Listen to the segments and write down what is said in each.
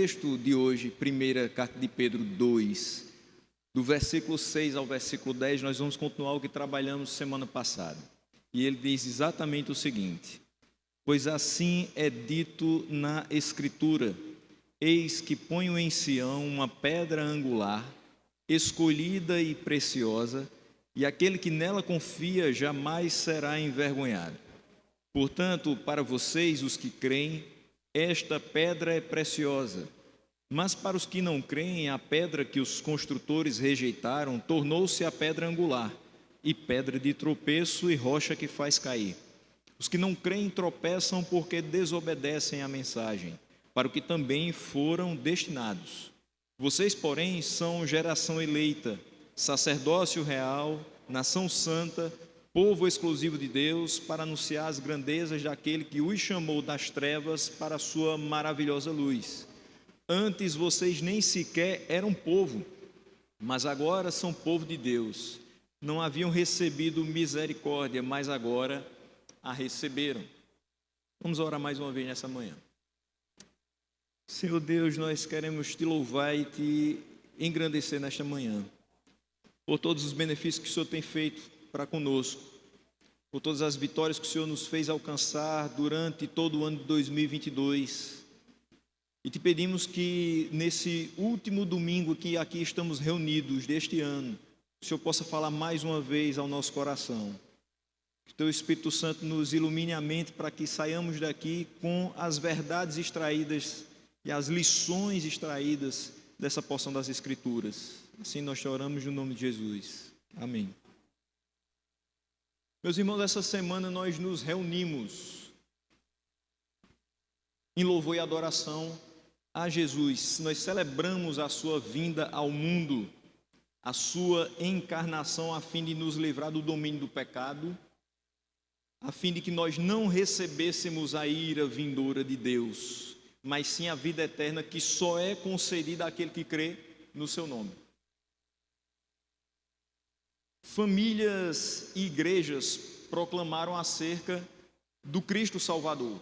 texto de hoje, primeira carta de Pedro 2, do versículo 6 ao versículo 10, nós vamos continuar o que trabalhamos semana passada. E ele diz exatamente o seguinte: pois assim é dito na Escritura: eis que ponho em Sião uma pedra angular, escolhida e preciosa, e aquele que nela confia jamais será envergonhado. Portanto, para vocês, os que creem, esta pedra é preciosa. Mas para os que não creem, a pedra que os construtores rejeitaram tornou-se a pedra angular, e pedra de tropeço e rocha que faz cair. Os que não creem tropeçam porque desobedecem à mensagem, para o que também foram destinados. Vocês, porém, são geração eleita, sacerdócio real, nação santa, povo exclusivo de Deus, para anunciar as grandezas daquele que os chamou das trevas para a sua maravilhosa luz. Antes vocês nem sequer eram povo, mas agora são povo de Deus. Não haviam recebido misericórdia, mas agora a receberam. Vamos orar mais uma vez nessa manhã. Senhor Deus, nós queremos te louvar e te engrandecer nesta manhã, por todos os benefícios que o Senhor tem feito para conosco, por todas as vitórias que o Senhor nos fez alcançar durante todo o ano de 2022. E te pedimos que nesse último domingo que aqui estamos reunidos deste ano, o Senhor possa falar mais uma vez ao nosso coração. Que o Teu Espírito Santo nos ilumine a mente para que saiamos daqui com as verdades extraídas e as lições extraídas dessa porção das Escrituras. Assim nós te oramos no nome de Jesus. Amém. Meus irmãos, essa semana nós nos reunimos em louvor e adoração a Jesus. Nós celebramos a sua vinda ao mundo, a sua encarnação, a fim de nos livrar do domínio do pecado, a fim de que nós não recebêssemos a ira vindoura de Deus, mas sim a vida eterna que só é concedida àquele que crê no seu nome. Famílias e igrejas proclamaram acerca do Cristo Salvador,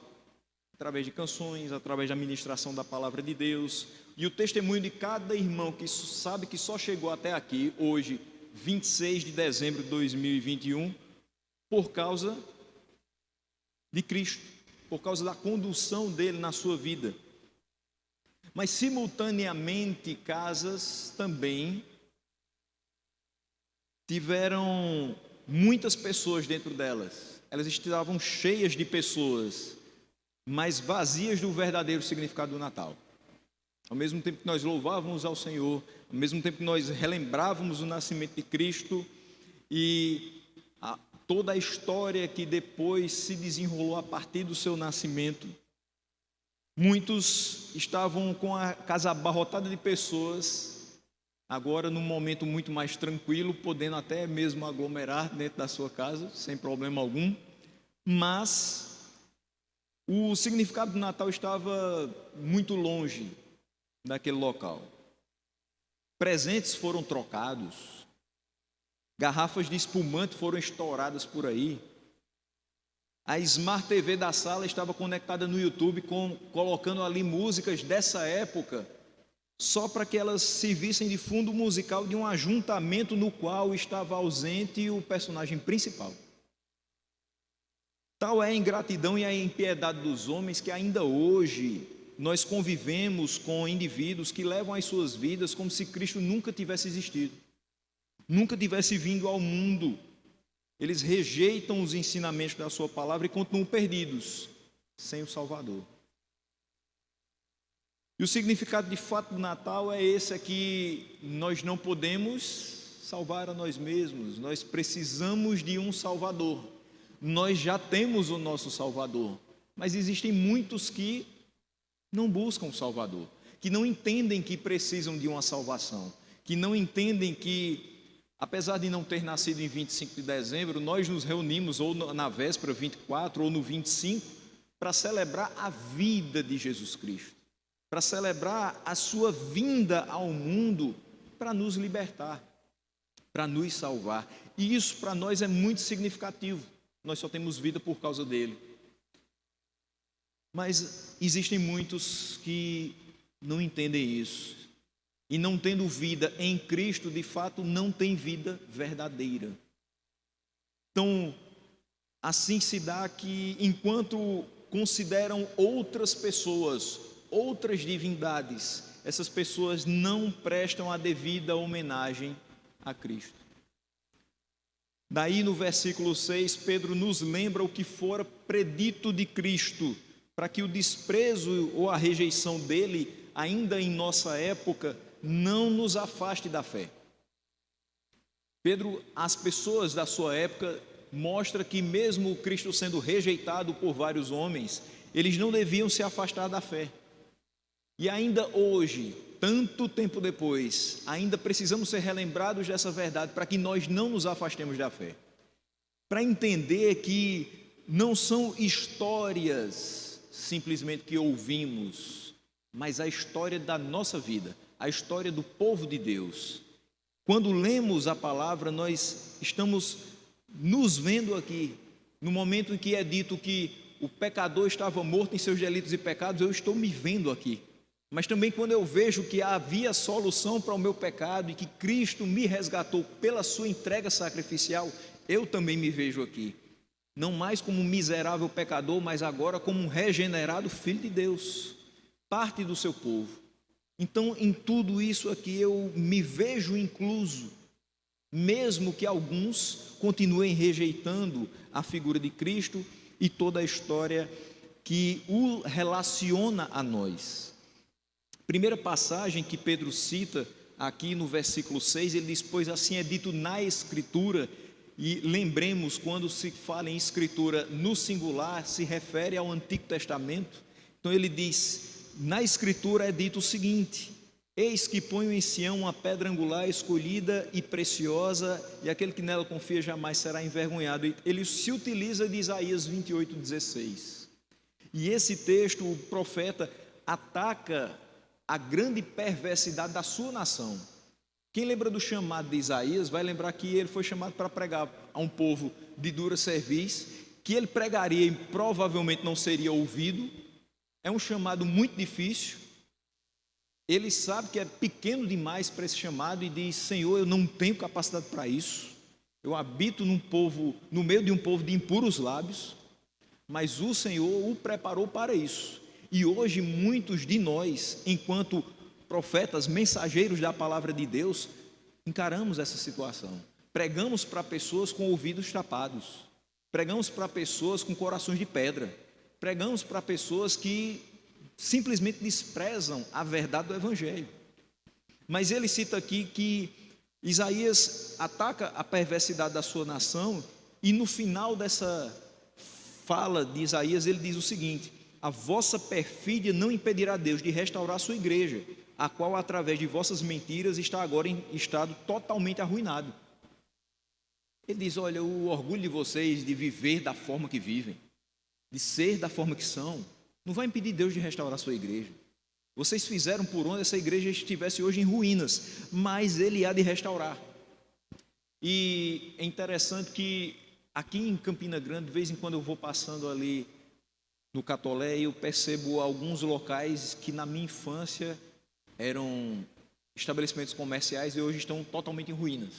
através de canções, através da ministração da palavra de Deus, e o testemunho de cada irmão que sabe que só chegou até aqui, hoje, 26 de dezembro de 2021, por causa de Cristo, por causa da condução dele na sua vida. Mas, simultaneamente, casas também tiveram muitas pessoas dentro delas. Elas estavam cheias de pessoas, mas vazias do verdadeiro significado do Natal. Ao mesmo tempo que nós louvávamos ao Senhor, ao mesmo tempo que nós relembrávamos o nascimento de Cristo e toda a história que depois se desenrolou a partir do seu nascimento, muitos estavam com a casa abarrotada de pessoas, agora num momento muito mais tranquilo, podendo até mesmo aglomerar dentro da sua casa, sem problema algum, mas o significado do Natal estava muito longe daquele local. Presentes foram trocados, garrafas de espumante foram estouradas por aí, a Smart TV da sala estava conectada no YouTube, colocando ali músicas dessa época, só para que elas servissem de fundo musical de um ajuntamento no qual estava ausente o personagem principal. Tal é a ingratidão e a impiedade dos homens que ainda hoje nós convivemos com indivíduos que levam as suas vidas como se Cristo nunca tivesse existido, nunca tivesse vindo ao mundo. Eles rejeitam os ensinamentos da sua palavra e continuam perdidos, sem o Salvador. E o significado de fato do Natal é esse, é que nós não podemos salvar a nós mesmos, nós precisamos de um Salvador. Nós já temos o nosso Salvador, mas existem muitos que não buscam o Salvador, que não entendem que precisam de uma salvação, que não entendem que, apesar de não ter nascido em 25 de dezembro, nós nos reunimos ou na véspera 24 ou no 25 para celebrar a vida de Jesus Cristo, para celebrar a sua vinda ao mundo para nos libertar, para nos salvar. E isso para nós é muito significativo. Nós só temos vida por causa dele. Mas existem muitos que não entendem isso. E não tendo vida em Cristo, de fato, não tem vida verdadeira. Então, assim se dá que, enquanto consideram outras pessoas, outras divindades, essas pessoas não prestam a devida homenagem a Cristo. Daí no versículo 6, Pedro nos lembra o que fora predito de Cristo, para que o desprezo ou a rejeição dele, ainda em nossa época, não nos afaste da fé. Pedro, as pessoas da sua época, mostra que mesmo Cristo sendo rejeitado por vários homens, eles não deviam se afastar da fé. E ainda hoje, tanto tempo depois, ainda precisamos ser relembrados dessa verdade para que nós não nos afastemos da fé. Para entender que não são histórias simplesmente que ouvimos, mas a história da nossa vida, a história do povo de Deus. Quando lemos a palavra, nós estamos nos vendo aqui, no momento em que é dito que o pecador estava morto em seus delitos e pecados, eu estou me vendo aqui. Mas também quando eu vejo que havia solução para o meu pecado e que Cristo me resgatou pela sua entrega sacrificial, eu também me vejo aqui. Não mais como um miserável pecador, mas agora como um regenerado filho de Deus, parte do seu povo. Então, em tudo isso aqui eu me vejo incluso, mesmo que alguns continuem rejeitando a figura de Cristo e toda a história que o relaciona a nós. Primeira passagem que Pedro cita aqui no versículo 6, ele diz: pois assim é dito na Escritura. E lembremos, quando se fala em Escritura no singular, se refere ao Antigo Testamento. Então ele diz, na Escritura é dito o seguinte: eis que ponho em Sião uma pedra angular escolhida e preciosa, e aquele que nela confia jamais será envergonhado. Ele se utiliza de Isaías 28:16. E esse texto, o profeta ataca a grande perversidade da sua nação. Quem lembra do chamado de Isaías vai lembrar que ele foi chamado para pregar a um povo de dura cerviz, que ele pregaria e provavelmente não seria ouvido. É um chamado muito difícil. Ele sabe que é pequeno demais para esse chamado e diz: Senhor, eu não tenho capacidade para isso. Eu habito no meio de um povo de impuros lábios, mas o Senhor o preparou para isso. E hoje muitos de nós, enquanto profetas, mensageiros da palavra de Deus, encaramos essa situação. Pregamos para pessoas com ouvidos tapados, pregamos para pessoas com corações de pedra, pregamos para pessoas que simplesmente desprezam a verdade do Evangelho. Mas ele cita aqui que Isaías ataca a perversidade da sua nação, e no final dessa fala de Isaías ele diz o seguinte: a vossa perfídia não impedirá Deus de restaurar a sua igreja, a qual através de vossas mentiras está agora em estado totalmente arruinado. Ele diz: olha, o orgulho de vocês de viver da forma que vivem, de ser da forma que são, não vai impedir Deus de restaurar a sua igreja. Vocês fizeram por onde essa igreja estivesse hoje em ruínas, mas Ele há de restaurar. E é interessante que aqui em Campina Grande, de vez em quando eu vou passando ali no Catolé, eu percebo alguns locais que na minha infância eram estabelecimentos comerciais e hoje estão totalmente em ruínas.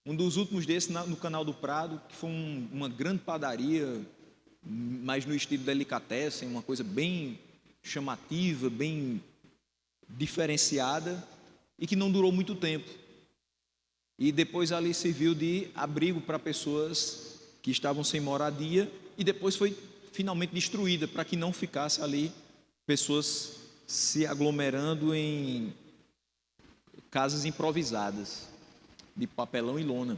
Um dos últimos desses no Canal do Prado, que foi uma grande padaria, mas no estilo delicatessen, uma coisa bem chamativa, bem diferenciada, e que não durou muito tempo. E depois ali serviu de abrigo para pessoas que estavam sem moradia, e depois foi finalmente destruída, para que não ficasse ali pessoas se aglomerando em casas improvisadas, de papelão e lona.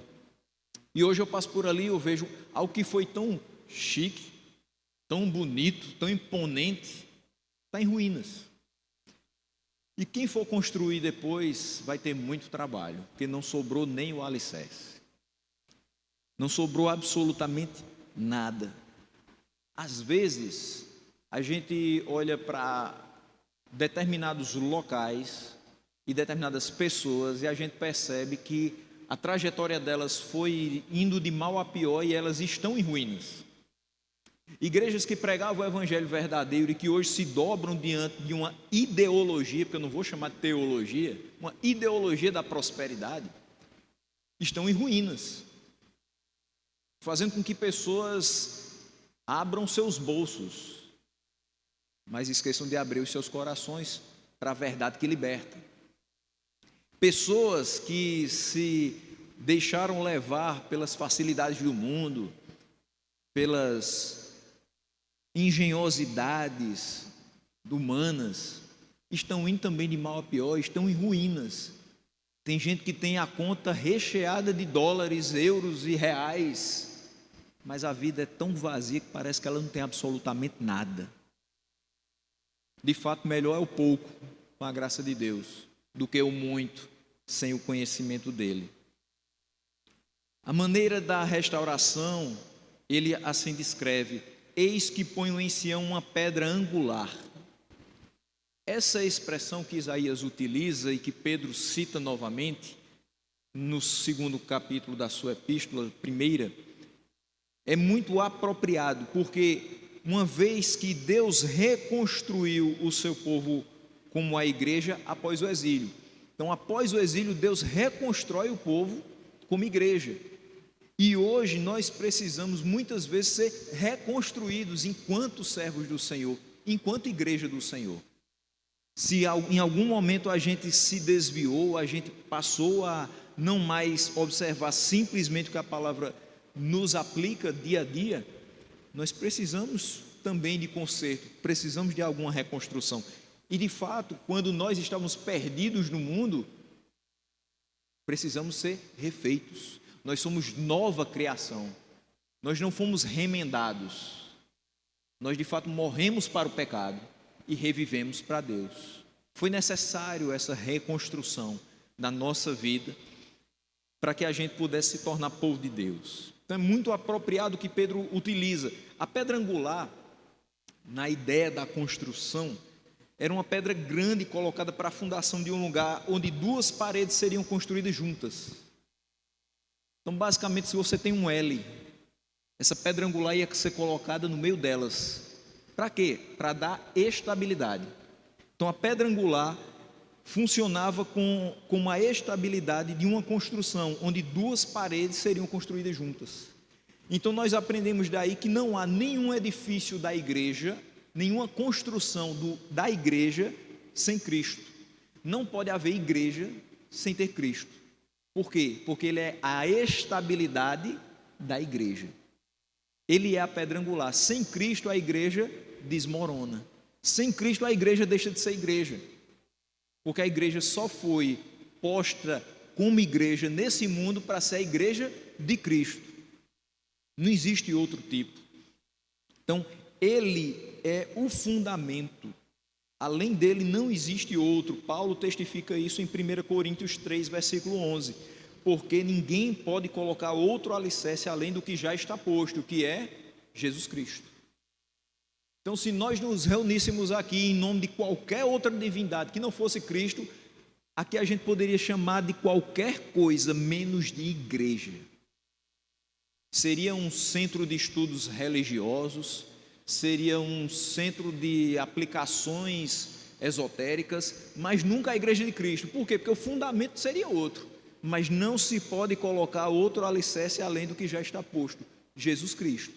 E hoje eu passo por ali, eu vejo algo que foi tão chique, tão bonito, tão imponente, está em ruínas. E quem for construir depois vai ter muito trabalho, porque não sobrou nem o alicerce. Não sobrou absolutamente nada. Às vezes, a gente olha para determinados locais e determinadas pessoas e a gente percebe que a trajetória delas foi indo de mal a pior e elas estão em ruínas. Igrejas que pregavam o evangelho verdadeiro e que hoje se dobram diante de uma ideologia, porque eu não vou chamar de teologia, uma ideologia da prosperidade, estão em ruínas, fazendo com que pessoas abram seus bolsos, mas esqueçam de abrir os seus corações para a verdade que liberta. Pessoas que se deixaram levar pelas facilidades do mundo, pelas engenhosidades humanas, estão indo também de mal a pior, estão em ruínas. Tem gente que tem a conta recheada de dólares, euros e reais, mas a vida é tão vazia que parece que ela não tem absolutamente nada. De fato, melhor é o pouco, com a graça de Deus, do que o muito, sem o conhecimento dele. A maneira da restauração, ele assim descreve: eis que ponho em Sião uma pedra angular. Essa expressão que Isaías utiliza e que Pedro cita novamente, no 2º capítulo da sua epístola, primeira, é muito apropriado, porque uma vez que Deus reconstruiu o seu povo como a igreja após o exílio. Então, após o exílio, Deus reconstrói o povo como igreja. E hoje nós precisamos muitas vezes ser reconstruídos enquanto servos do Senhor, enquanto igreja do Senhor. Se em algum momento a gente se desviou, a gente passou a não mais observar simplesmente o que a palavra nos aplica dia a dia, nós precisamos também de conserto, precisamos de alguma reconstrução. E de fato, quando nós estamos perdidos no mundo, precisamos ser refeitos. Nós somos nova criação, nós não fomos remendados, nós de fato morremos para o pecado e revivemos para Deus. Foi necessário essa reconstrução da nossa vida para que a gente pudesse se tornar povo de Deus. Então é muito apropriado que Pedro utiliza. A pedra angular, na ideia da construção, era uma pedra grande colocada para a fundação de um lugar onde duas paredes seriam construídas juntas. Então, basicamente, se você tem um L, essa pedra angular ia ser colocada no meio delas. Para quê? Para dar estabilidade. Então, a pedra angular funcionava com a estabilidade de uma construção, onde duas paredes seriam construídas juntas. Então, nós aprendemos daí que não há nenhum edifício da igreja, nenhuma construção da igreja sem Cristo. Não pode haver igreja sem ter Cristo. Por quê? Porque ele é a estabilidade da igreja. Ele é a pedra angular. Sem Cristo a igreja desmorona. Sem Cristo a igreja deixa de ser igreja. Porque a igreja só foi posta como igreja nesse mundo para ser a igreja de Cristo. Não existe outro tipo. Então, ele é o fundamento. Além dele não existe outro. Paulo testifica isso em 1 Coríntios 3, versículo 11. Porque ninguém pode colocar outro alicerce além do que já está posto, que é Jesus Cristo. Então, se nós nos reuníssemos aqui em nome de qualquer outra divindade que não fosse Cristo, aqui a gente poderia chamar de qualquer coisa menos de igreja. Seria um centro de estudos religiosos, seria um centro de aplicações esotéricas, mas nunca a igreja de Cristo. Por quê? Porque o fundamento seria outro, mas não se pode colocar outro alicerce além do que já está posto, Jesus Cristo.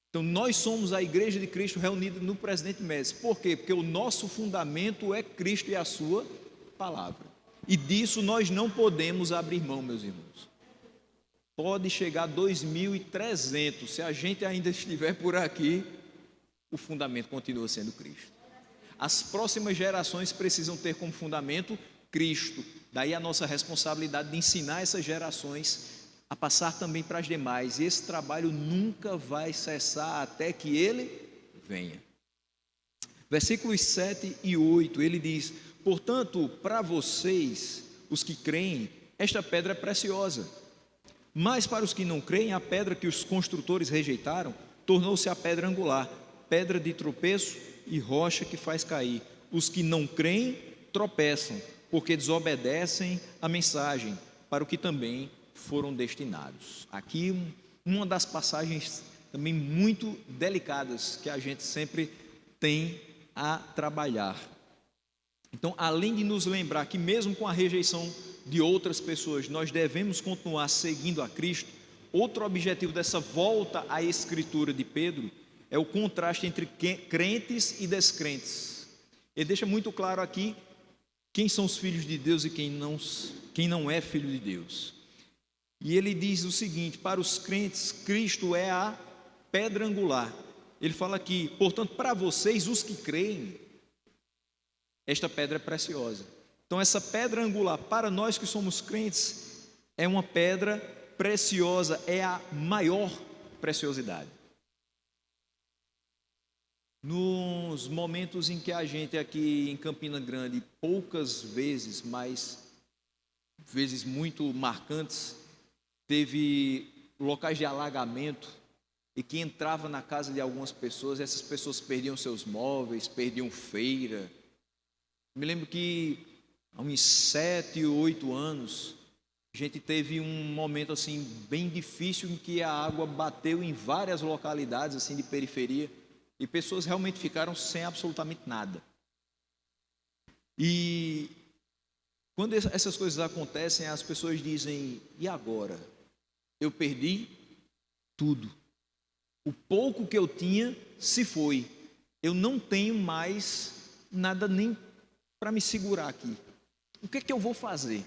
Então nós somos a igreja de Cristo reunida no Presidente Médici. Por quê? Porque o nosso fundamento é Cristo e a sua palavra, e disso nós não podemos abrir mão, meus irmãos. Pode chegar a 2.300, se a gente ainda estiver por aqui, o fundamento continua sendo Cristo. As próximas gerações precisam ter como fundamento Cristo. Daí a nossa responsabilidade de ensinar essas gerações a passar também para as demais. E esse trabalho nunca vai cessar até que ele venha. Versículos 7 e 8, ele diz: portanto, para vocês, os que creem, esta pedra é preciosa. Mas para os que não creem, a pedra que os construtores rejeitaram tornou-se a pedra angular, pedra de tropeço e rocha que faz cair. Os que não creem tropeçam, porque desobedecem a mensagem, para o que também foram destinados. Aqui uma das passagens também muito delicadas que a gente sempre tem a trabalhar. Então, além de nos lembrar que mesmo com a rejeição de outras pessoas, nós devemos continuar seguindo a Cristo, outro objetivo dessa volta à Escritura de Pedro é o contraste entre crentes e descrentes. Ele deixa muito claro aqui quem são os filhos de Deus e quem não é filho de Deus. E ele diz o seguinte: para os crentes, Cristo é a pedra angular. Ele fala aqui, portanto, para vocês, os que creem, esta pedra é preciosa. Então, essa pedra angular, para nós que somos crentes, é uma pedra preciosa, é a maior preciosidade. Nos momentos em que a gente aqui em Campina Grande, poucas vezes, mas vezes muito marcantes, teve locais de alagamento e que entrava na casa de algumas pessoas, essas pessoas perdiam seus móveis, perdiam feira. Me lembro que há uns 7 ou 8 anos, a gente teve um momento assim bem difícil em que a água bateu em várias localidades assim de periferia e pessoas realmente ficaram sem absolutamente nada. E quando essas coisas acontecem, as pessoas dizem: e agora? Eu perdi tudo. O pouco que eu tinha se foi. Eu não tenho mais nada nem para me segurar aqui. O que é que eu vou fazer?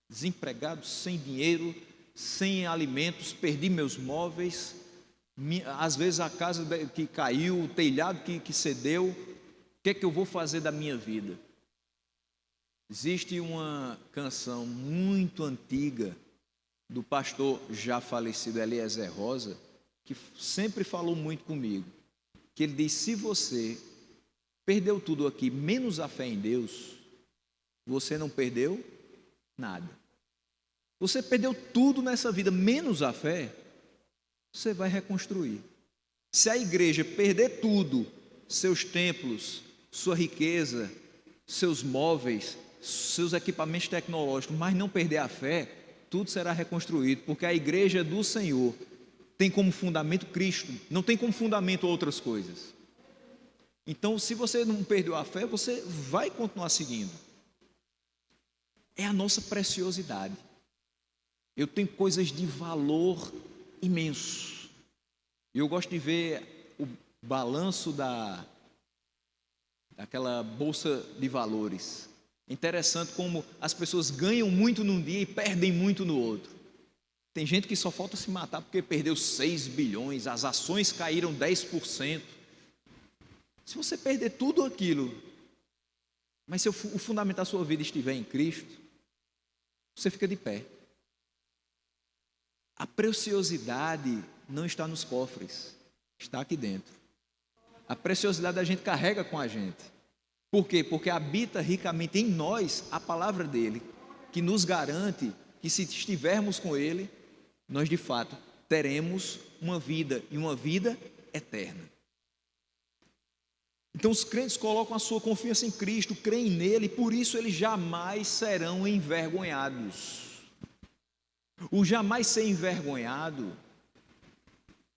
Desempregado, sem dinheiro, sem alimentos, perdi meus móveis, às vezes a casa que caiu, o telhado que cedeu. O que é que eu vou fazer da minha vida? Existe uma canção muito antiga do pastor já falecido Eliezer Rosa, que sempre falou muito comigo, que ele diz: se você perdeu tudo aqui, menos a fé em Deus, você não perdeu nada. Você perdeu tudo nessa vida, menos a fé, você vai reconstruir. Se a igreja perder tudo, seus templos, sua riqueza, seus móveis, seus equipamentos tecnológicos, mas não perder a fé, tudo será reconstruído, porque a igreja do Senhor tem como fundamento Cristo, não tem como fundamento outras coisas. Então, se você não perdeu a fé, você vai continuar seguindo. É a nossa preciosidade. Eu tenho coisas de valor imenso. Eu gosto de ver o balanço daquela bolsa de valores. Interessante como as pessoas ganham muito num dia e perdem muito no outro. Tem gente que só falta se matar porque perdeu 6 bilhões, as ações caíram 10%. Se você perder tudo aquilo, mas se o fundamento da sua vida estiver em Cristo, você fica de pé. A preciosidade não está nos cofres, está aqui dentro. A preciosidade a gente carrega com a gente. Por quê? Porque habita ricamente em nós a palavra dele, que nos garante que se estivermos com ele, nós de fato teremos uma vida, e uma vida eterna. Então os crentes colocam a sua confiança em Cristo, creem nele, e por isso eles jamais serão envergonhados. O jamais ser envergonhado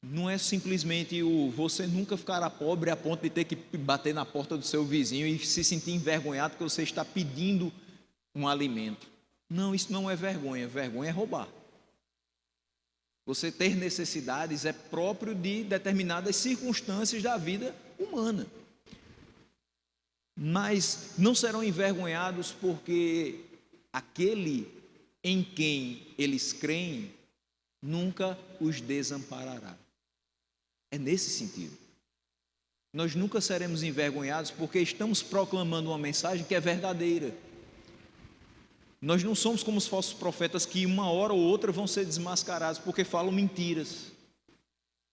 não é simplesmente o você nunca ficará pobre a ponto de ter que bater na porta do seu vizinho e se sentir envergonhado porque você está pedindo um alimento. Não, isso não é vergonha. Vergonha é roubar. Você ter necessidades é próprio de determinadas circunstâncias da vida humana. Mas não serão envergonhados porque aquele em quem eles creem nunca os desamparará. É nesse sentido. Nós nunca seremos envergonhados porque estamos proclamando uma mensagem que é verdadeira. Nós não somos como os falsos profetas que uma hora ou outra vão ser desmascarados porque falam mentiras.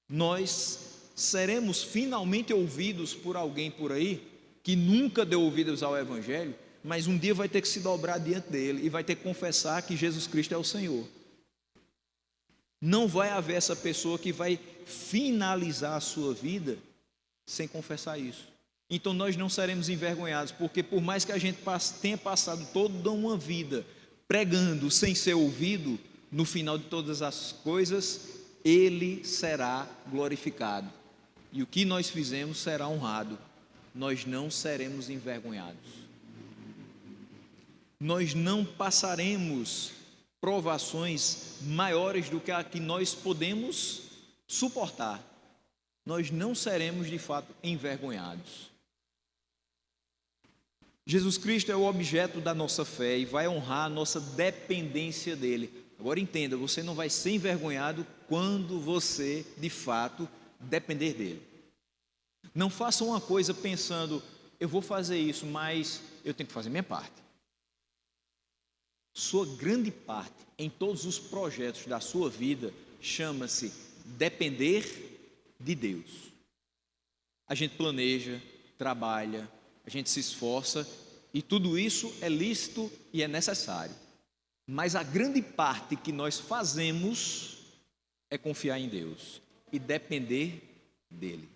Nós seremos finalmente ouvidos por alguém por aí que nunca deu ouvidos ao Evangelho, mas um dia vai ter que se dobrar diante dele e vai ter que confessar que Jesus Cristo é o Senhor. Não vai haver essa pessoa que vai finalizar a sua vida sem confessar isso. Então nós não seremos envergonhados, porque por mais que a gente tenha passado toda uma vida pregando sem ser ouvido, no final de todas as coisas, Ele será glorificado. E o que nós fizemos será honrado. Nós não seremos envergonhados. Nós não passaremos provações maiores do que a que nós podemos suportar. Nós não seremos de fato envergonhados. Jesus Cristo é o objeto da nossa fé e vai honrar a nossa dependência dele. Agora entenda, você não vai ser envergonhado quando você de fato depender dele. Não faça uma coisa pensando, eu vou fazer isso, mas eu tenho que fazer minha parte. Sua grande parte em todos os projetos da sua vida chama-se depender de Deus. A gente planeja, trabalha, a gente se esforça e tudo isso é lícito e é necessário. Mas a grande parte que nós fazemos é confiar em Deus e depender dele.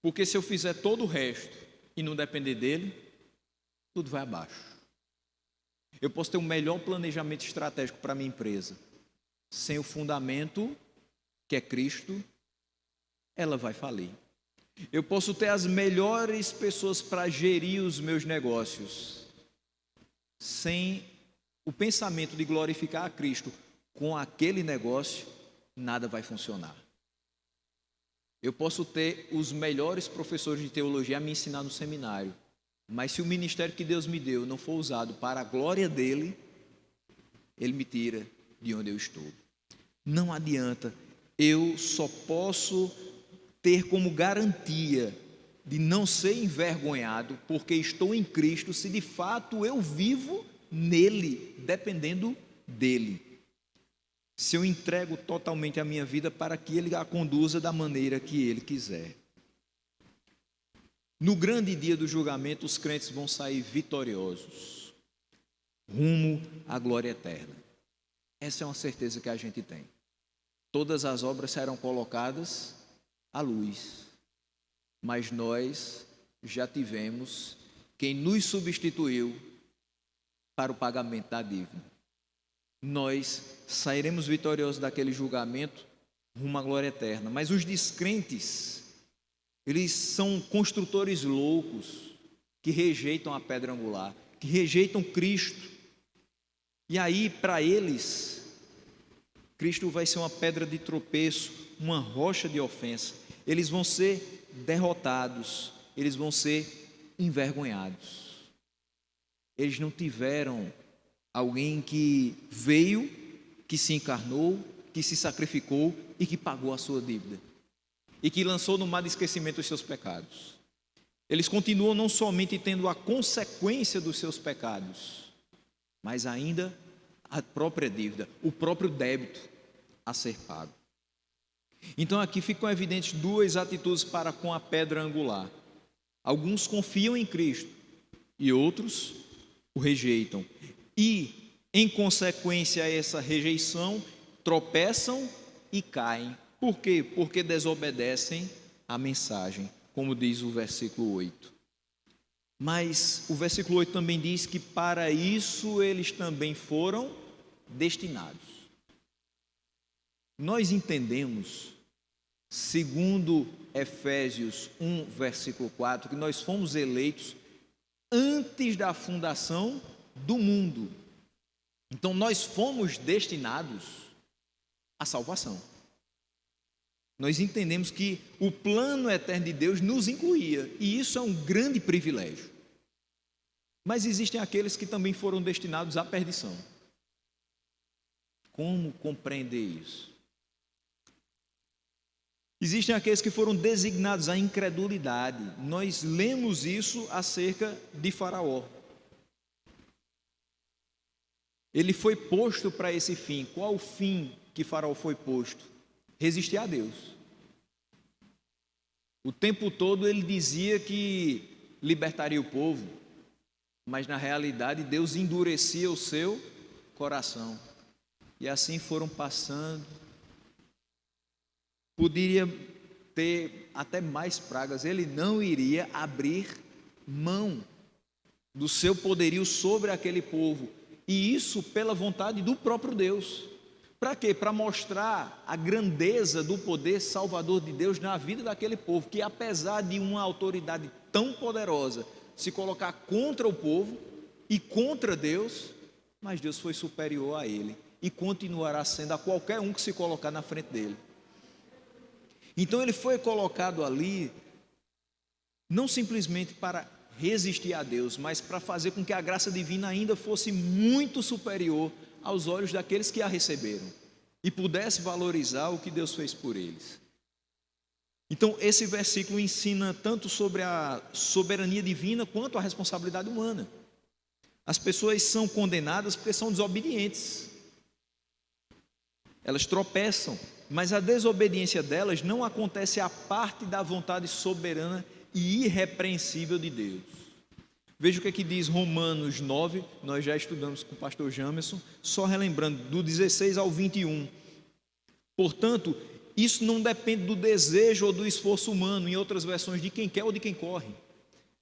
Porque se eu fizer todo o resto e não depender dele, tudo vai abaixo. Eu posso ter o melhor planejamento estratégico para a minha empresa. Sem o fundamento, que é Cristo, ela vai falir. Eu posso ter as melhores pessoas para gerir os meus negócios. Sem o pensamento de glorificar a Cristo com aquele negócio, nada vai funcionar. Eu posso ter os melhores professores de teologia a me ensinar no seminário, mas se o ministério que Deus me deu não for usado para a glória dele, ele me tira de onde eu estou. Não adianta, eu só posso ter como garantia de não ser envergonhado, porque estou em Cristo, se de fato eu vivo nele, dependendo dele. Se eu entrego totalmente a minha vida para que ele a conduza da maneira que ele quiser. No grande dia do julgamento, os crentes vão sair vitoriosos, rumo à glória eterna. Essa é uma certeza que a gente tem. Todas as obras serão colocadas à luz, mas nós já tivemos quem nos substituiu para o pagamento da dívida. Nós sairemos vitoriosos daquele julgamento rumo à glória eterna, mas os descrentes, eles são construtores loucos que rejeitam a pedra angular, que rejeitam Cristo. E aí, para eles, Cristo vai ser uma pedra de tropeço, uma rocha de ofensa. Eles vão ser derrotados, eles vão ser envergonhados. Eles não tiveram alguém que veio, que se encarnou, que se sacrificou e que pagou a sua dívida. E que lançou no mar de esquecimento os seus pecados. Eles continuam não somente tendo a consequência dos seus pecados, mas ainda a própria dívida, o próprio débito a ser pago. Então aqui ficam evidentes duas atitudes para com a pedra angular. Alguns confiam em Cristo e outros o rejeitam. E, em consequência a essa rejeição, tropeçam e caem. Por quê? Porque desobedecem a mensagem, como diz o versículo 8. Mas o versículo 8 também diz que para isso eles também foram destinados. Nós entendemos, segundo Efésios 1, versículo 4, que nós fomos eleitos antes da fundação do mundo. Então nós fomos destinados à salvação. Nós entendemos que o plano eterno de Deus nos incluía, e isso é um grande privilégio. Mas existem aqueles que também foram destinados à perdição. Como compreender isso? Existem aqueles que foram designados à incredulidade. Nós lemos isso acerca de Faraó. Ele foi posto para esse fim. Qual o fim que Faraó foi posto? Resistir a Deus. O tempo todo ele dizia que libertaria o povo, mas na realidade Deus endurecia o seu coração. E assim foram passando. Poderia ter até mais pragas, ele não iria abrir mão do seu poderio sobre aquele povo, e isso pela vontade do próprio Deus. Para quê? Para mostrar a grandeza do poder salvador de Deus na vida daquele povo, que apesar de uma autoridade tão poderosa se colocar contra o povo e contra Deus, mas Deus foi superior a ele e continuará sendo a qualquer um que se colocar na frente dele. Então ele foi colocado ali não simplesmente para resistir a Deus, mas para fazer com que a graça divina ainda fosse muito superior aos olhos daqueles que a receberam e pudesse valorizar o que Deus fez por eles. Então esse versículo ensina tanto sobre a soberania divina quanto a responsabilidade humana. As pessoas são condenadas porque são desobedientes. Elas tropeçam, mas a desobediência delas não acontece à parte da vontade soberana e irrepreensível de Deus. Veja o que diz Romanos 9, nós já estudamos com o pastor Jamerson, só relembrando, do 16 ao 21. Portanto, isso não depende do desejo ou do esforço humano, em outras versões, de quem quer ou de quem corre,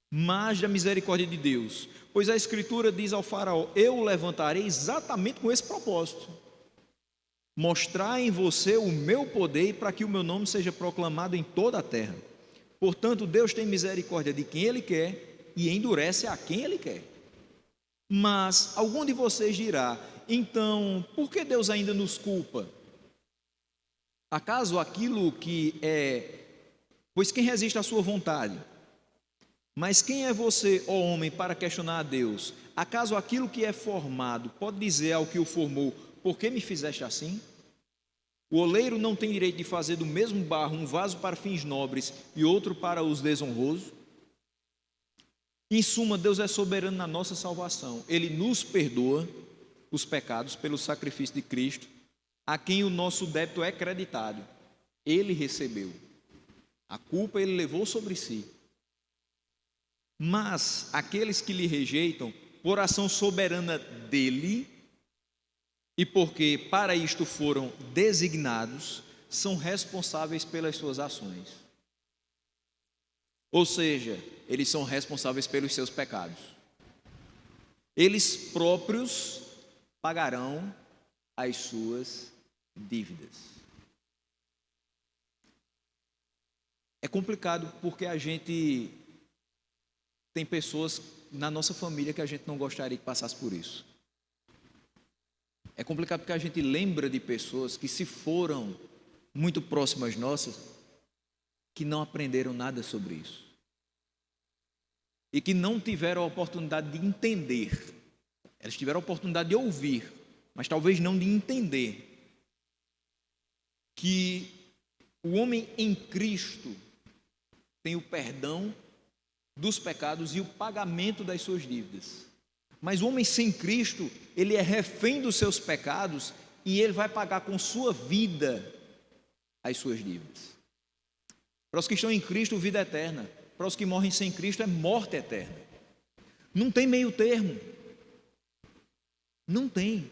mas da misericórdia de Deus. Pois a Escritura diz ao faraó: eu o levantarei exatamente com esse propósito, mostrar em você o meu poder para que o meu nome seja proclamado em toda a terra. Portanto, Deus tem misericórdia de quem Ele quer e endurece a quem Ele quer. Mas algum de vocês dirá: então, por que Deus ainda nos culpa? Acaso aquilo que é... Pois quem resiste à sua vontade? Mas quem é você, ó homem, para questionar a Deus? Acaso aquilo que é formado pode dizer ao que o formou: por que me fizeste assim? O oleiro não tem direito de fazer do mesmo barro um vaso para fins nobres e outro para os desonrosos? Em suma, Deus é soberano na nossa salvação. Ele nos perdoa os pecados pelo sacrifício de Cristo, a quem o nosso débito é creditado. Ele recebeu. A culpa ele levou sobre si. Mas aqueles que lhe rejeitam, por ação soberana dele, e porque para isto foram designados, são responsáveis pelas suas ações. Ou seja, eles são responsáveis pelos seus pecados. Eles próprios pagarão as suas dívidas. É complicado porque a gente tem pessoas na nossa família que a gente não gostaria que passasse por isso. É complicado porque a gente lembra de pessoas que se foram muito próximas nossas, que não aprenderam nada sobre isso. E que não tiveram a oportunidade de entender. Elas tiveram a oportunidade de ouvir, mas talvez não de entender que o homem em Cristo tem o perdão dos pecados e o pagamento das suas dívidas. Mas o homem sem Cristo, ele é refém dos seus pecados e ele vai pagar com sua vida as suas dívidas. Para os que estão em Cristo, vida eterna. Para os que morrem sem Cristo, é morte eterna. Não tem meio termo. Não tem.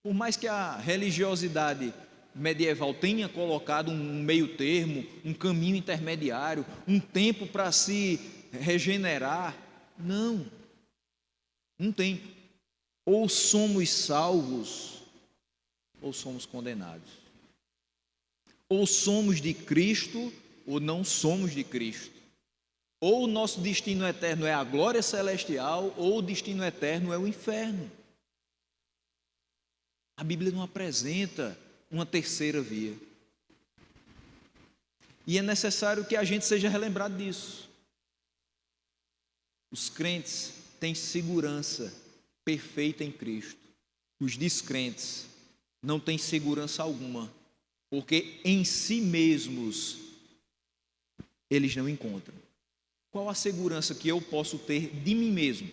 Por mais que a religiosidade medieval tenha colocado um meio termo, um caminho intermediário, um tempo para se regenerar, não tem. Ou somos salvos, ou somos condenados. Ou somos de Cristo, ou não somos de Cristo. Ou o nosso destino eterno é a glória celestial, ou o destino eterno é o inferno. A Bíblia não apresenta uma terceira via. E é necessário que a gente seja relembrado disso. Os crentes têm segurança perfeita em Cristo. Os descrentes não têm segurança alguma, porque em si mesmos eles não encontram. Qual a segurança que eu posso ter de mim mesmo?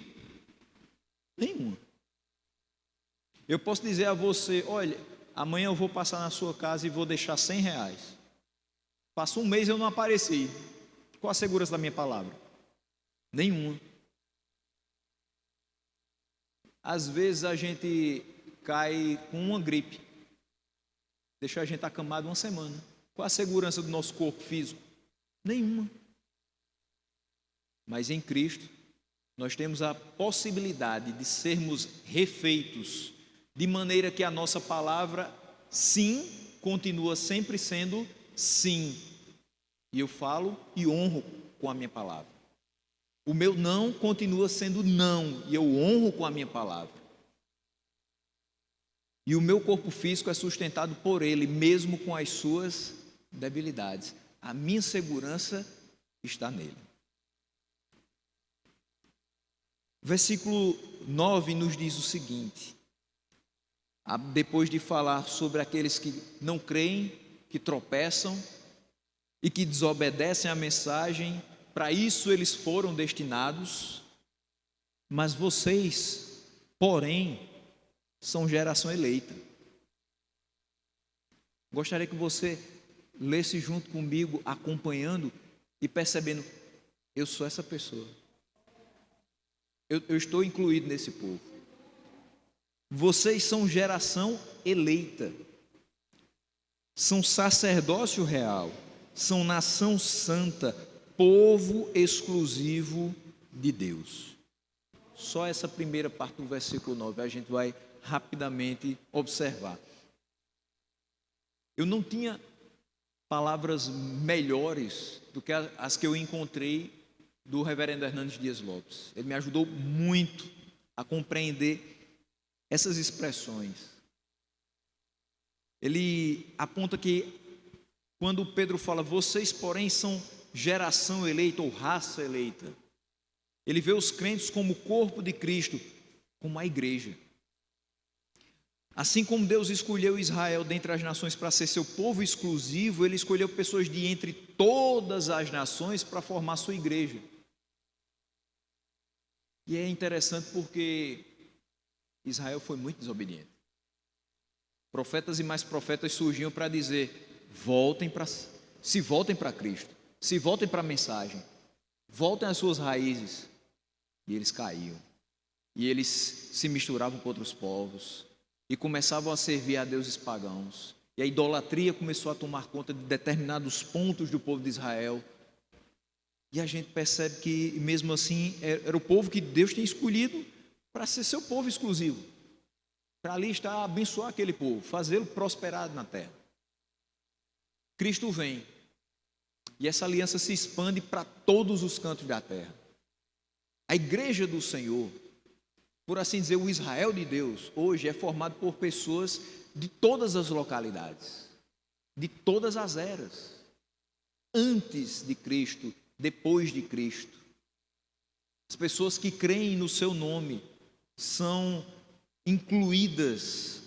Nenhuma. Eu posso dizer a você: olha, amanhã eu vou passar na sua casa e vou deixar R$100. Passou um mês e eu não apareci. Qual a segurança da minha palavra? Nenhuma. Às vezes a gente cai com uma gripe, deixa a gente acamado uma semana. Qual a segurança do nosso corpo físico? Nenhuma. Mas em Cristo, nós temos a possibilidade de sermos refeitos, de maneira que a nossa palavra Sim continua sempre sendo sim. E eu falo e honro com a minha palavra. O meu não continua sendo não, e eu honro com a minha palavra. E o meu corpo físico é sustentado por Ele, mesmo com as suas debilidades. A minha segurança está nele. Versículo 9 nos diz o seguinte: depois de falar sobre aqueles que não creem, que tropeçam e que desobedecem à mensagem, para isso eles foram destinados, mas vocês, porém, são geração eleita. Gostaria que você lesse junto comigo, acompanhando e percebendo: eu sou essa pessoa, eu estou incluído nesse povo. Vocês são geração eleita, são sacerdócio real, são nação santa, povo exclusivo de Deus. Só essa primeira parte do versículo 9 a gente vai rapidamente observar. Eu não tinha palavras melhores do que as que eu encontrei do reverendo Hernandes Dias Lopes. Ele me ajudou muito a compreender essas expressões. Ele aponta que quando Pedro fala, vocês porém são geração eleita ou raça eleita, ele vê os crentes como o corpo de Cristo, como a igreja. Assim como Deus escolheu Israel dentre as nações para ser seu povo exclusivo, Ele escolheu pessoas de entre todas as nações para formar sua igreja. E é interessante porque Israel foi muito desobediente. Profetas e mais profetas surgiam para dizer: se voltem para Cristo, se voltem para a mensagem, voltem às suas raízes. E eles caíam. E eles se misturavam com outros povos e começavam a servir a deuses pagãos. E a idolatria começou a tomar conta de determinados pontos do povo de Israel. E a gente percebe que, mesmo assim, era o povo que Deus tinha escolhido para ser seu povo exclusivo, para ali estar a abençoar aquele povo, fazê-lo prosperar na terra. Cristo vem e essa aliança se expande para todos os cantos da terra. A igreja do Senhor, por assim dizer, o Israel de Deus, hoje é formado por pessoas de todas as localidades, de todas as eras, antes de Cristo, depois de Cristo. As pessoas que creem no seu nome são incluídas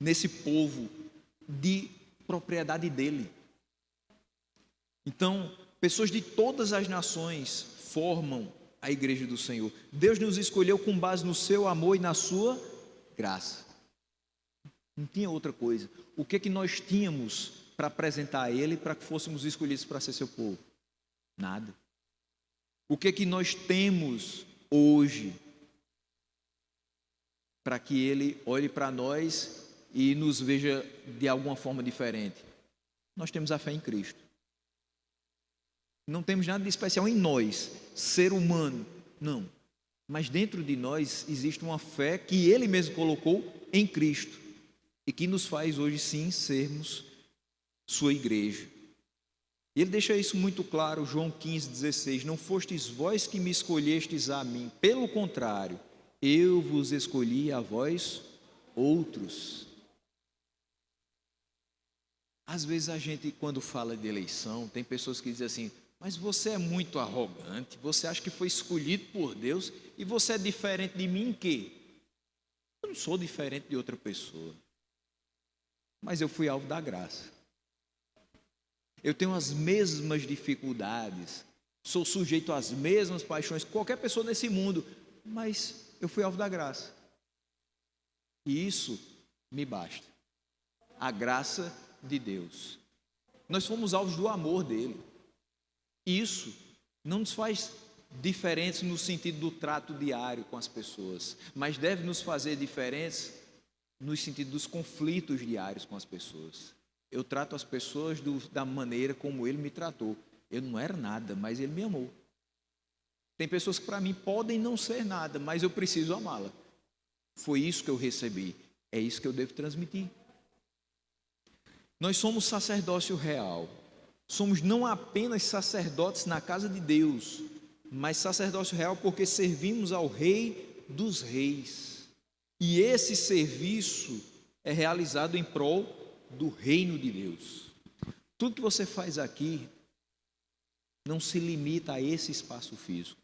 nesse povo de propriedade dele. Então, pessoas de todas as nações formam a igreja do Senhor. Deus nos escolheu com base no seu amor e na sua graça. Não tinha outra coisa. O que é que nós tínhamos para apresentar a Ele para que fôssemos escolhidos para ser seu povo? Nada. O que é que nós temos hoje para que Ele olhe para nós e nos veja de alguma forma diferente? Nós temos a fé em Cristo. Não temos nada de especial em nós, ser humano, não. Mas dentro de nós existe uma fé que Ele mesmo colocou em Cristo e que nos faz hoje sim sermos sua igreja. E Ele deixa isso muito claro, João 15,16: não fostes vós que me escolhestes a mim, pelo contrário, eu vos escolhi a vós outros. Às vezes a gente, quando fala de eleição, tem pessoas que dizem assim: mas você é muito arrogante, você acha que foi escolhido por Deus e você é diferente de mim em quê? Eu não sou diferente de outra pessoa, mas eu fui alvo da graça. Eu tenho as mesmas dificuldades, sou sujeito às mesmas paixões que qualquer pessoa nesse mundo, mas eu fui alvo da graça. E isso me basta. A graça de Deus. Nós fomos alvos do amor dele. Isso não nos faz diferentes no sentido do trato diário com as pessoas, mas deve nos fazer diferentes no sentido dos conflitos diários com as pessoas. Eu trato as pessoas da maneira como Ele me tratou. Eu não era nada, mas Ele me amou. Tem pessoas que para mim podem não ser nada, mas eu preciso amá-la. Foi isso que eu recebi, é isso que eu devo transmitir. Nós somos sacerdócio real. Somos não apenas sacerdotes na casa de Deus, mas sacerdócio real porque servimos ao Rei dos Reis. E esse serviço é realizado em prol do reino de Deus. Tudo que você faz aqui não se limita a esse espaço físico,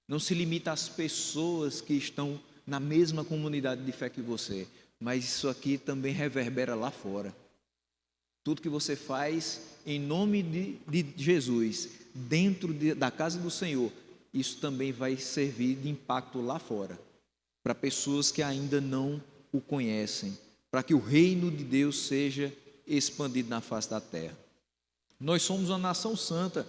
não se limita às pessoas que estão na mesma comunidade de fé que você, mas isso aqui também reverbera lá fora. Tudo que você faz em nome de Jesus, dentro da casa do Senhor, isso também vai servir de impacto lá fora, para pessoas que ainda não o conhecem, para que o reino de Deus seja expandido na face da terra. Nós somos uma nação santa.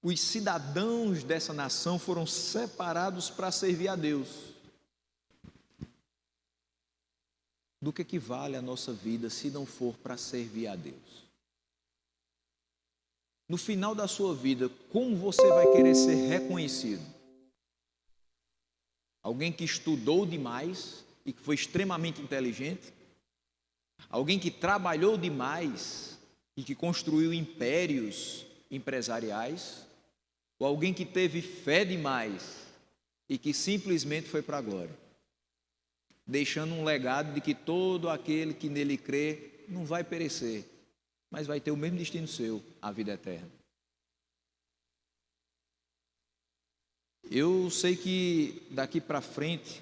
Os cidadãos dessa nação foram separados para servir a Deus. Do que vale a nossa vida se não for para servir a Deus? No final da sua vida, como você vai querer ser reconhecido? Alguém que estudou demais e que foi extremamente inteligente? Alguém que trabalhou demais e que construiu impérios empresariais? Ou alguém que teve fé demais e que simplesmente foi para a glória, deixando um legado de que todo aquele que nele crê não vai perecer, mas vai ter o mesmo destino seu, a vida eterna. Eu sei que daqui para frente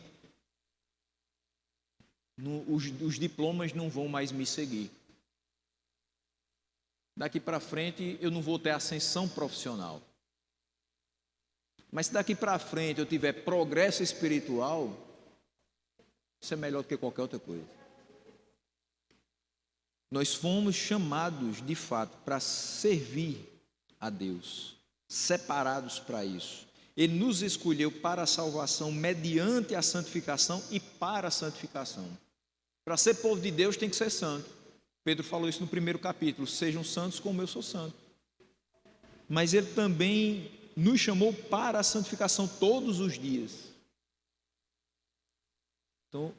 os diplomas não vão mais me seguir. Daqui para frente eu não vou ter ascensão profissional. Mas se daqui para frente eu tiver progresso espiritual, isso é melhor do que qualquer outra coisa. Nós fomos chamados, de fato, para servir a Deus, separados para isso. Ele nos escolheu para a salvação mediante a santificação e para a santificação. Para ser povo de Deus tem que ser santo. Pedro falou isso no primeiro capítulo: sejam santos como eu sou santo. Mas ele também nos chamou para a santificação todos os dias. Então,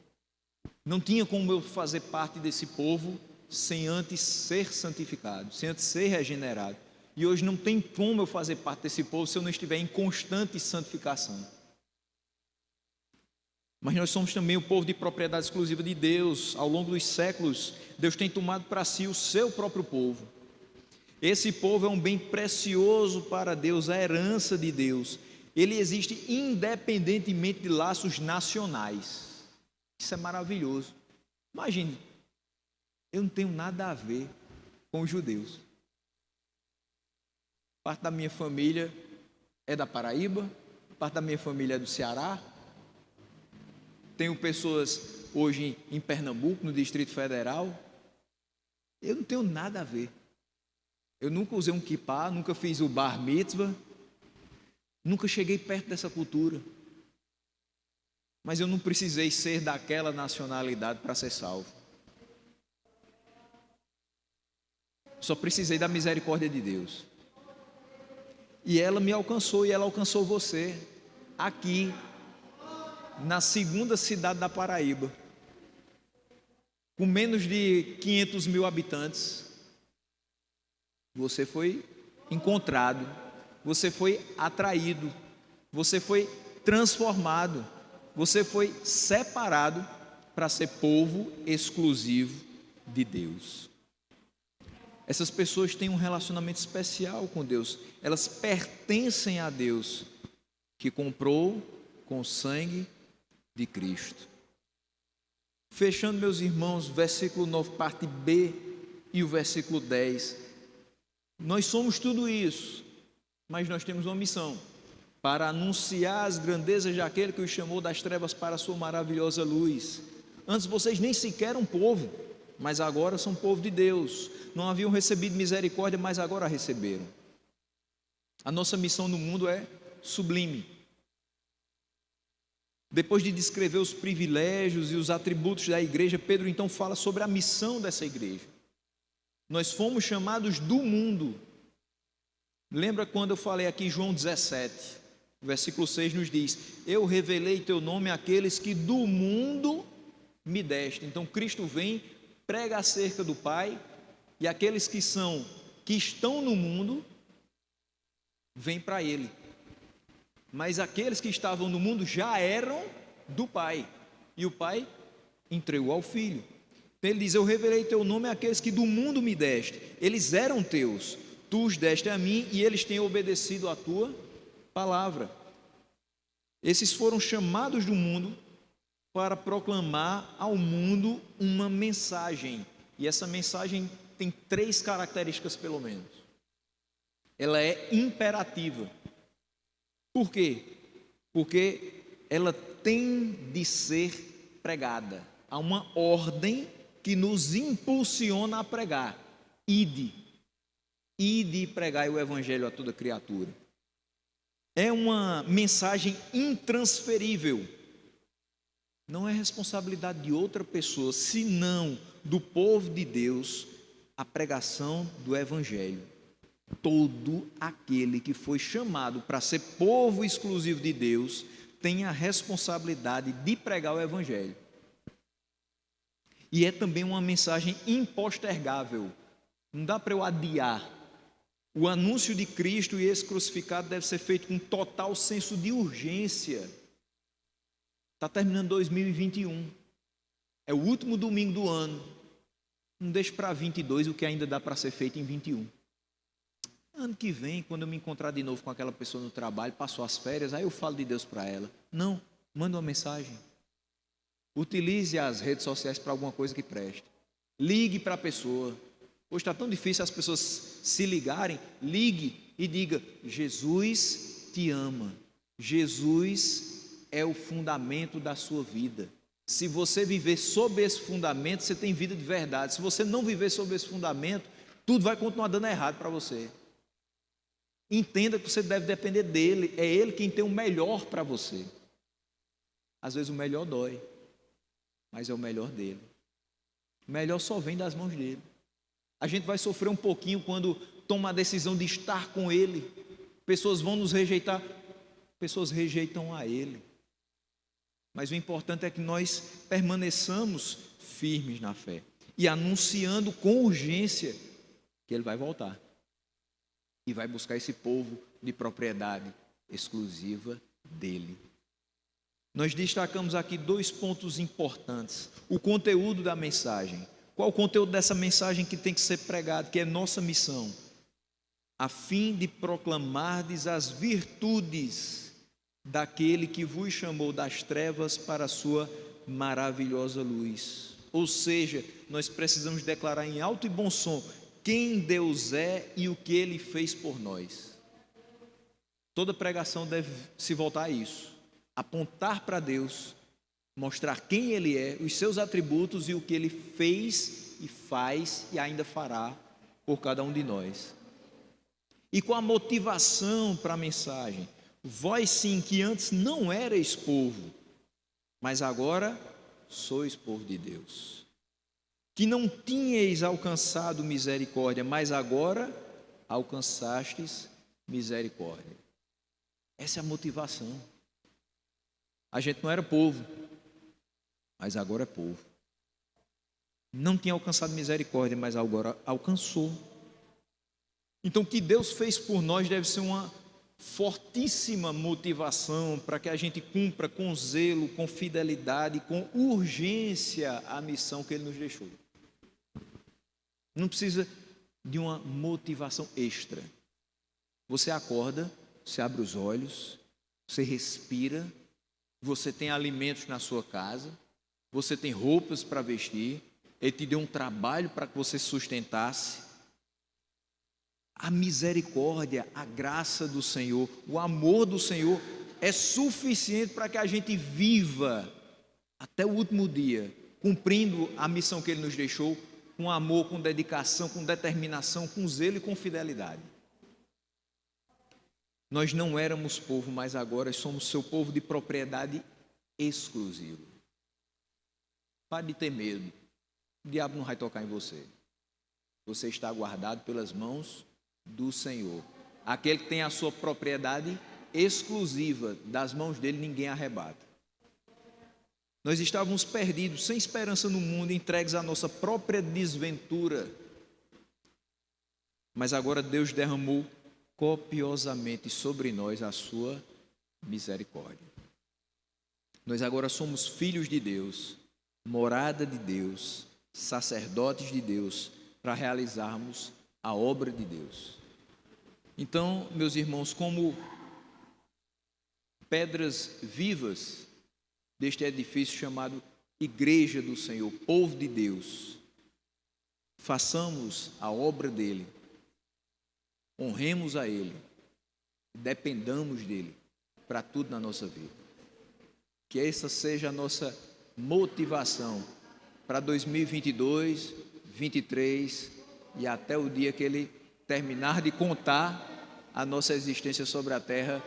não tinha como eu fazer parte desse povo sem antes ser santificado, sem antes ser regenerado. E hoje não tem como eu fazer parte desse povo se eu não estiver em constante santificação. Mas nós somos também o povo de propriedade exclusiva de Deus. Ao longo dos séculos, Deus tem tomado para si o seu próprio povo. Esse povo é um bem precioso para Deus, a herança de Deus. Ele existe independentemente de laços nacionais. Isso é maravilhoso. Imagine, eu não tenho nada a ver com os judeus. Parte da minha família é da Paraíba, parte da minha família é do Ceará. Tenho pessoas hoje em Pernambuco, no Distrito Federal. Eu não tenho nada a ver. Eu nunca usei um kippá, nunca fiz o bar mitzvah, nunca cheguei perto dessa cultura. Mas eu não precisei ser daquela nacionalidade para ser salvo. Só precisei da misericórdia de Deus. E ela me alcançou, e ela alcançou você, aqui, na segunda cidade da Paraíba, com menos de 500 mil habitantes. Você foi encontrado, você foi atraído, você foi transformado, você foi separado para ser povo exclusivo de Deus. Essas pessoas têm um relacionamento especial com Deus, elas pertencem a Deus, que comprou com o sangue de Cristo. Fechando, meus irmãos, versículo 9, parte B, e o versículo 10. Nós somos tudo isso, mas nós temos uma missão: para anunciar as grandezas daquele que os chamou das trevas para a sua maravilhosa luz. Antes vocês nem sequer eram povo, mas agora são povo de Deus. Não haviam recebido misericórdia, mas agora receberam. A nossa missão no mundo é sublime. Depois de descrever os privilégios e os atributos da igreja, Pedro então fala sobre a missão dessa igreja. Nós fomos chamados do mundo. Lembra quando eu falei aqui em João 17, versículo 6 nos diz: eu revelei teu nome àqueles que do mundo me deste. Então Cristo vem, prega acerca do Pai, E aqueles que estão no mundo, vêm para ele. Mas aqueles que estavam no mundo já eram do Pai, e o Pai entregou ao Filho. Então ele diz: eu revelei teu nome àqueles que do mundo me deste, eles eram teus, tu os deste a mim, e eles têm obedecido à tua palavra. Esses foram chamados do mundo para proclamar ao mundo uma mensagem, e essa mensagem tem 3 características pelo menos. Ela é imperativa. Por quê? Porque ela tem de ser pregada. Há uma ordem que nos impulsiona a pregar: ide e pregai o evangelho a toda criatura. É uma mensagem intransferível. Não é responsabilidade de outra pessoa, senão do povo de Deus, a pregação do evangelho. Todo aquele que foi chamado para ser povo exclusivo de Deus tem a responsabilidade de pregar o evangelho. E é também uma mensagem impostergável. Não dá para eu adiar. O anúncio de Cristo e esse crucificado deve ser feito com total senso de urgência. Está terminando 2021. É o último domingo do ano. Não deixe para 22 o que ainda dá para ser feito em 21. Ano que vem, quando eu me encontrar de novo com aquela pessoa no trabalho, passou as férias, aí eu falo de Deus para ela. Não, manda uma mensagem. Utilize as redes sociais para alguma coisa que preste. Ligue para a pessoa. Hoje está tão difícil as pessoas se ligarem. Ligue e diga: Jesus te ama. Jesus é o fundamento da sua vida. Se você viver sob esse fundamento, você tem vida de verdade. Se você não viver sob esse fundamento, tudo vai continuar dando errado para você. Entenda que você deve depender dele. É ele quem tem o melhor para você. Às vezes o melhor dói, mas é o melhor dele. O melhor só vem das mãos dele. A gente vai sofrer um pouquinho quando toma a decisão de estar com ele. Pessoas vão nos rejeitar. Pessoas rejeitam a ele. Mas o importante é que nós permaneçamos firmes na fé e anunciando com urgência que ele vai voltar e vai buscar esse povo de propriedade exclusiva dele. Nós destacamos aqui 2 pontos importantes: o conteúdo da mensagem. Qual o conteúdo dessa mensagem que tem que ser pregado, que é nossa missão? A fim de proclamardes as virtudes daquele que vos chamou das trevas para a sua maravilhosa luz. Ou seja, nós precisamos declarar em alto e bom som quem Deus é e o que Ele fez por nós. Toda pregação deve se voltar a isso: apontar para Deus, mostrar quem Ele é, os seus atributos e o que Ele fez e faz e ainda fará por cada um de nós. E com a motivação para a mensagem: vós sim que antes não erais povo, mas agora sois povo de Deus. Que não tinhais alcançado misericórdia, mas agora alcançastes misericórdia. Essa é a motivação. A gente não era povo, mas agora é povo. Não tinha alcançado misericórdia, mas agora alcançou. Então o que Deus fez por nós deve ser uma fortíssima motivação para que a gente cumpra com zelo, com fidelidade, com urgência a missão que Ele nos deixou. Não precisa de uma motivação extra. Você acorda, você abre os olhos, você respira, você tem alimentos na sua casa, você tem roupas para vestir, Ele te deu um trabalho para que você sustentasse. A misericórdia, a graça do Senhor, o amor do Senhor é suficiente para que a gente viva até o último dia, cumprindo a missão que Ele nos deixou, com amor, com dedicação, com determinação, com zelo e com fidelidade. Nós não éramos povo, mas agora somos seu povo de propriedade exclusiva. Pare de ter medo. O diabo não vai tocar em você. Você está guardado pelas mãos do Senhor. Aquele que tem a sua propriedade exclusiva, das mãos dele ninguém arrebata. Nós estávamos perdidos, sem esperança no mundo, entregues à nossa própria desventura. mas agora Deus derramou copiosamente sobre nós a sua misericórdia. Nós agora somos filhos de Deus, morada de Deus, sacerdotes de Deus, para realizarmos a obra de Deus. Então, meus irmãos, como pedras vivas deste edifício chamado Igreja do Senhor, povo de Deus, façamos a obra dele, honremos a ele, dependamos dele para tudo na nossa vida. Que essa seja a nossa motivação para 2022, 2023 e até o dia que ele terminar de contar a nossa existência sobre a terra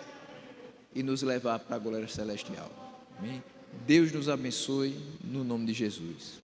e nos levar para a glória celestial. Amém? Deus nos abençoe no nome de Jesus.